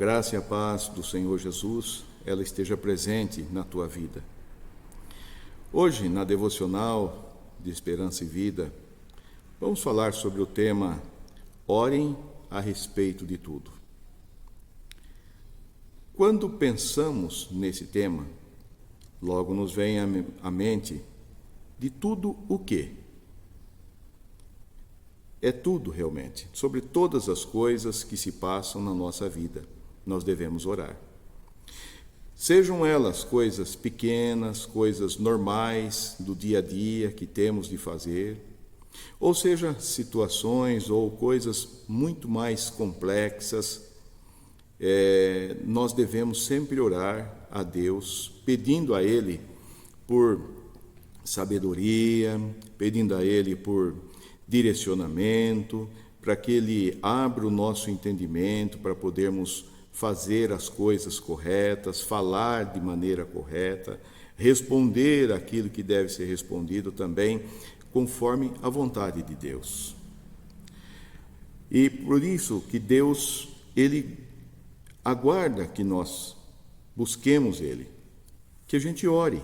graça e a paz do Senhor Jesus, ela esteja presente na tua vida. Hoje, na devocional de Esperança e Vida, vamos falar sobre o tema Orem a respeito de tudo. Quando pensamos nesse tema, logo nos vem à mente de tudo o quê? É tudo realmente, sobre todas as coisas que se passam na nossa vida, nós devemos orar. Sejam elas coisas pequenas, coisas normais do dia a dia que temos de fazer, ou seja, situações ou coisas muito mais complexas, nós devemos sempre orar a Deus, pedindo a Ele por sabedoria, pedindo a Ele por direcionamento, para que Ele abra o nosso entendimento, para podermos fazer as coisas corretas, falar de maneira correta, responder aquilo que deve ser respondido também, conforme a vontade de Deus. E por isso que Deus, Ele aguarda que nós busquemos Ele, que a gente ore.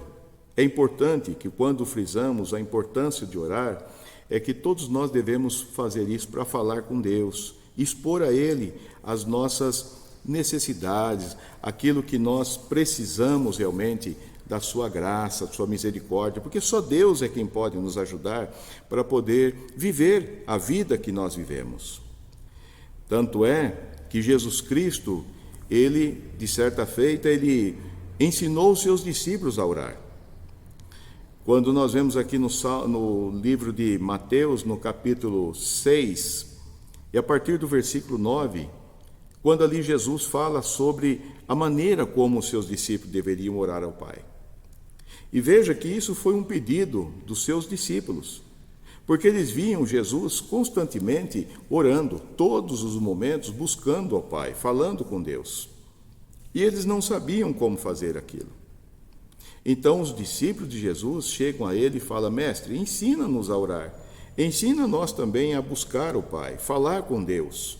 É importante que quando frisamos a importância de orar, é que todos nós devemos fazer isso para falar com Deus, expor a Ele as nossas necessidades, aquilo que nós precisamos realmente da sua graça, da sua misericórdia, porque só Deus é quem pode nos ajudar para poder viver a vida que nós vivemos. Tanto é que Jesus Cristo, Ele, de certa feita, Ele ensinou os seus discípulos a orar. Quando nós vemos aqui no livro de Mateus, no capítulo 6, e a partir do versículo 9, quando ali Jesus fala sobre a maneira como os seus discípulos deveriam orar ao Pai. E veja que isso foi um pedido dos seus discípulos, porque eles viam Jesus constantemente orando, todos os momentos buscando ao Pai, falando com Deus. E eles não sabiam como fazer aquilo. Então os discípulos de Jesus chegam a ele e falam: Mestre, ensina-nos a orar, ensina-nós também a buscar o Pai, falar com Deus.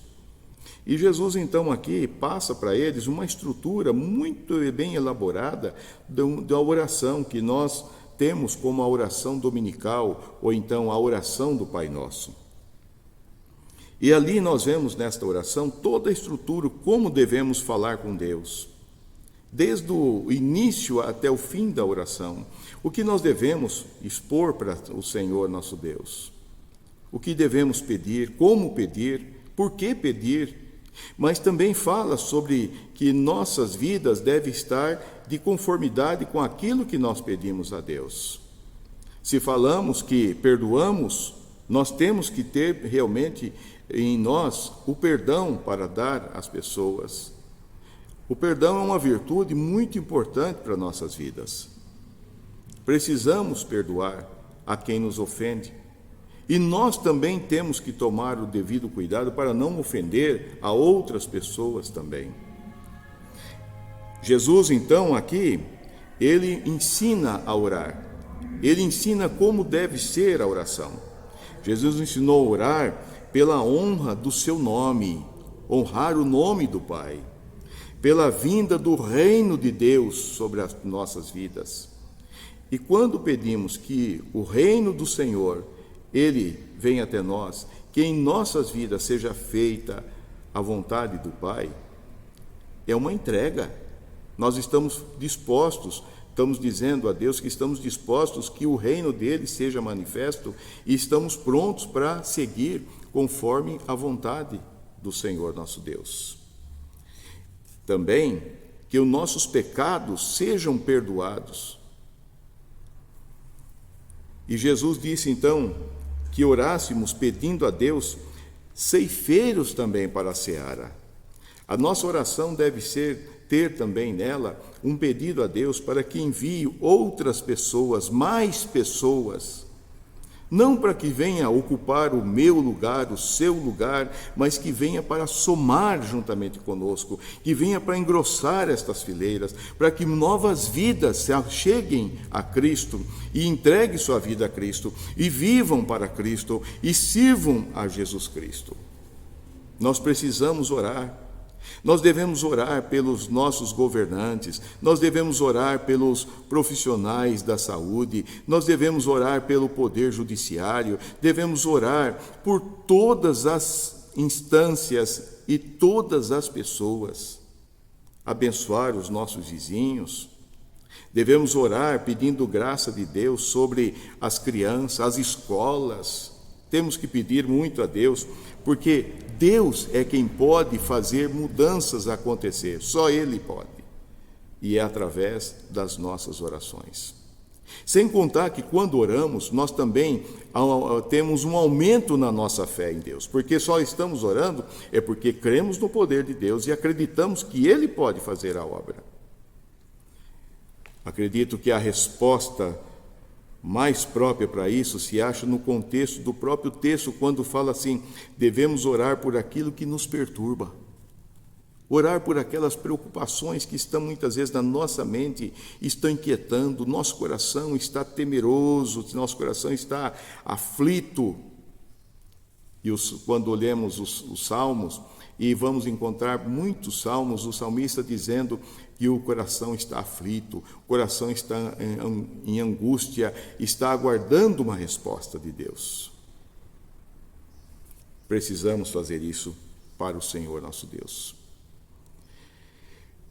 E Jesus então aqui passa para eles uma estrutura muito bem elaborada da oração que nós temos como a oração dominical, ou então a oração do Pai Nosso. E ali nós vemos nesta oração toda a estrutura, como devemos falar com Deus. Desde o início até o fim da oração, o que nós devemos expor para o Senhor nosso Deus, o que devemos pedir, como pedir, por que pedir, mas também fala sobre que nossas vidas devem estar de conformidade com aquilo que nós pedimos a Deus. Se falamos que perdoamos, nós temos que ter realmente em nós o perdão para dar às pessoas. O perdão é uma virtude muito importante para nossas vidas. Precisamos perdoar a quem nos ofende. E nós também temos que tomar o devido cuidado para não ofender a outras pessoas também. Jesus, então, aqui, ele ensina a orar. Ele ensina como deve ser a oração. Jesus ensinou a orar pela honra do seu nome, honrar o nome do Pai, pela vinda do reino de Deus sobre as nossas vidas. E quando pedimos que o reino do Senhor, Ele venha até nós, que em nossas vidas seja feita a vontade do Pai, é uma entrega. Nós estamos dispostos, estamos dizendo a Deus que estamos dispostos que o reino dele seja manifesto e estamos prontos para seguir conforme a vontade do Senhor nosso Deus. Também que os nossos pecados sejam perdoados. E Jesus disse então que orássemos pedindo a Deus ceifeiros também para a seara. A nossa oração deve ter também nela um pedido a Deus para que envie outras pessoas, mais pessoas, não para que venha ocupar o meu lugar, o seu lugar, mas que venha para somar juntamente conosco, que venha para engrossar estas fileiras, para que novas vidas se cheguem a Cristo e entreguem sua vida a Cristo, e vivam para Cristo, e sirvam a Jesus Cristo. Nós precisamos orar. Nós devemos orar pelos nossos governantes, nós devemos orar pelos profissionais da saúde, nós devemos orar pelo poder judiciário, devemos orar por todas as instâncias e todas as pessoas, abençoar os nossos vizinhos. Devemos orar pedindo graça de Deus sobre as crianças, as escolas. Temos que pedir muito a Deus, porque Deus é quem pode fazer mudanças acontecer, só Ele pode, e é através das nossas orações. Sem contar que quando oramos, nós também temos um aumento na nossa fé em Deus, porque só estamos orando é porque cremos no poder de Deus e acreditamos que Ele pode fazer a obra. Acredito que a resposta mais própria para isso se acha no contexto do próprio texto, quando fala assim: devemos orar por aquilo que nos perturba, orar por aquelas preocupações que estão muitas vezes na nossa mente, estão inquietando, nosso coração está temeroso, nosso coração está aflito. E quando olhamos os salmos, e vamos encontrar muitos salmos, o salmista dizendo que o coração está aflito, o coração está em angústia, está aguardando uma resposta de Deus. Precisamos fazer isso para o Senhor nosso Deus.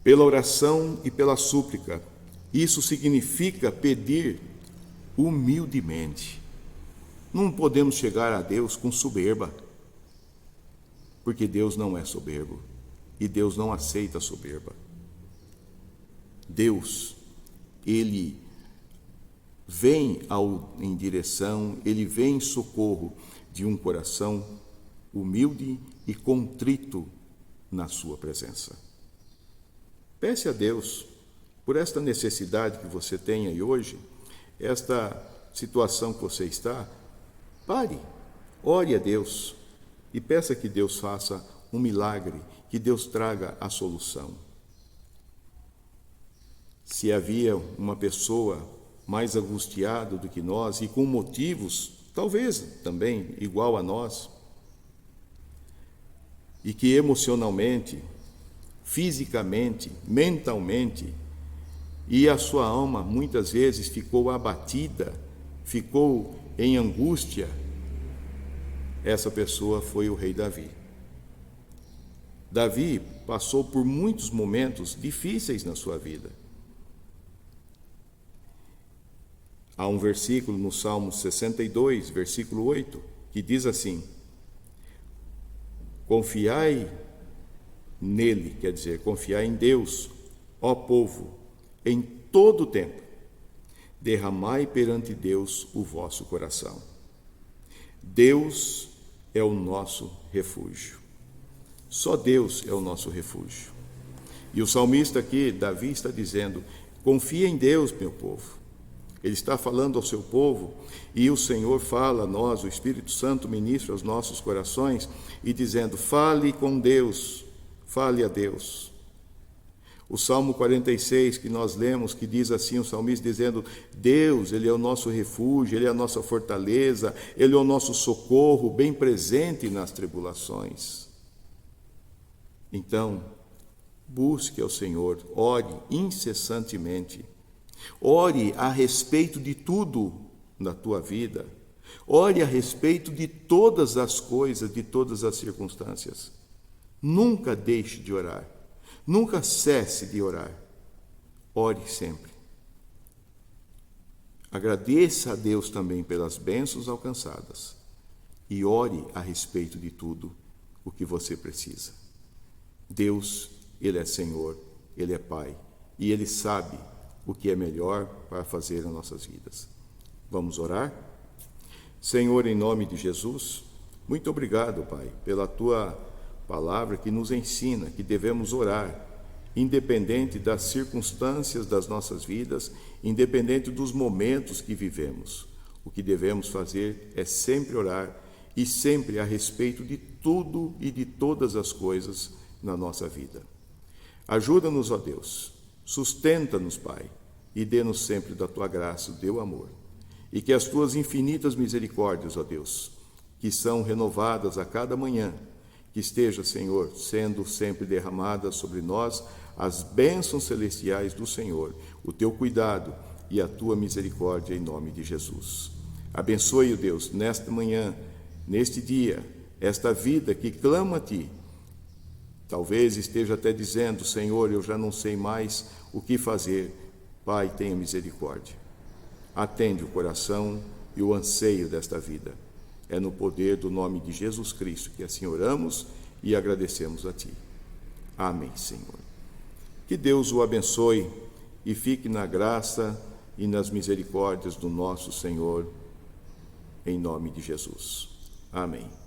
Pela oração e pela súplica, isso significa pedir humildemente. Não podemos chegar a Deus com soberba, porque Deus não é soberbo e Deus não aceita soberba. Deus, Ele vem em direção, Ele vem em socorro de um coração humilde e contrito na sua presença. Peça a Deus por esta necessidade que você tem aí hoje, esta situação que você está. Pare, ore a Deus e peça que Deus faça um milagre, que Deus traga a solução. Se havia uma pessoa mais angustiada do que nós e com motivos, talvez também igual a nós, e que emocionalmente, fisicamente, mentalmente, e a sua alma muitas vezes ficou abatida, ficou em angústia, essa pessoa foi o rei Davi. Davi passou por muitos momentos difíceis na sua vida. Há um versículo no Salmo 62, versículo 8, que diz assim: confiai nele, quer dizer, confiai em Deus, ó povo, em todo o tempo. Derramai perante Deus o vosso coração. Deus é o nosso refúgio. Só Deus é o nosso refúgio. E o salmista aqui, Davi, está dizendo: confia em Deus, meu povo. Ele está falando ao seu povo, e o Senhor fala a nós, o Espírito Santo ministra aos nossos corações, e dizendo: fale com Deus, fale a Deus. O Salmo 46 que nós lemos, que diz assim, o salmista dizendo: Deus, Ele é o nosso refúgio, Ele é a nossa fortaleza, Ele é o nosso socorro, bem presente nas tribulações. Então, busque ao Senhor, ore incessantemente, ore a respeito de tudo na tua vida, ore a respeito de todas as coisas, de todas as circunstâncias. Nunca deixe de orar. Nunca cesse de orar. Ore sempre. Agradeça a Deus também pelas bênçãos alcançadas e ore a respeito de tudo o que você precisa. Deus, Ele é Senhor, Ele é Pai e Ele sabe o que é melhor para fazer nas nossas vidas. Vamos orar? Senhor, em nome de Jesus, muito obrigado, Pai, pela Tua palavra que nos ensina que devemos orar, independente das circunstâncias das nossas vidas, independente dos momentos que vivemos. O que devemos fazer é sempre orar e sempre a respeito de tudo e de todas as coisas na nossa vida. Ajuda-nos, ó Deus, sustenta-nos, Pai, e dê-nos sempre da Tua graça, do Teu amor. E que as Tuas infinitas misericórdias, ó Deus, que são renovadas a cada manhã, que esteja, Senhor, sendo sempre derramada sobre nós as bênçãos celestiais do Senhor, o teu cuidado e a tua misericórdia, em nome de Jesus. Abençoe-o, Deus, nesta manhã, neste dia, esta vida que clama a Ti. Talvez esteja até dizendo: Senhor, eu já não sei mais o que fazer. Pai, tenha misericórdia. Atende o coração e o anseio desta vida. É no poder do nome de Jesus Cristo que assim oramos e agradecemos a Ti. Amém, Senhor. Que Deus o abençoe e fique na graça e nas misericórdias do nosso Senhor, em nome de Jesus. Amém.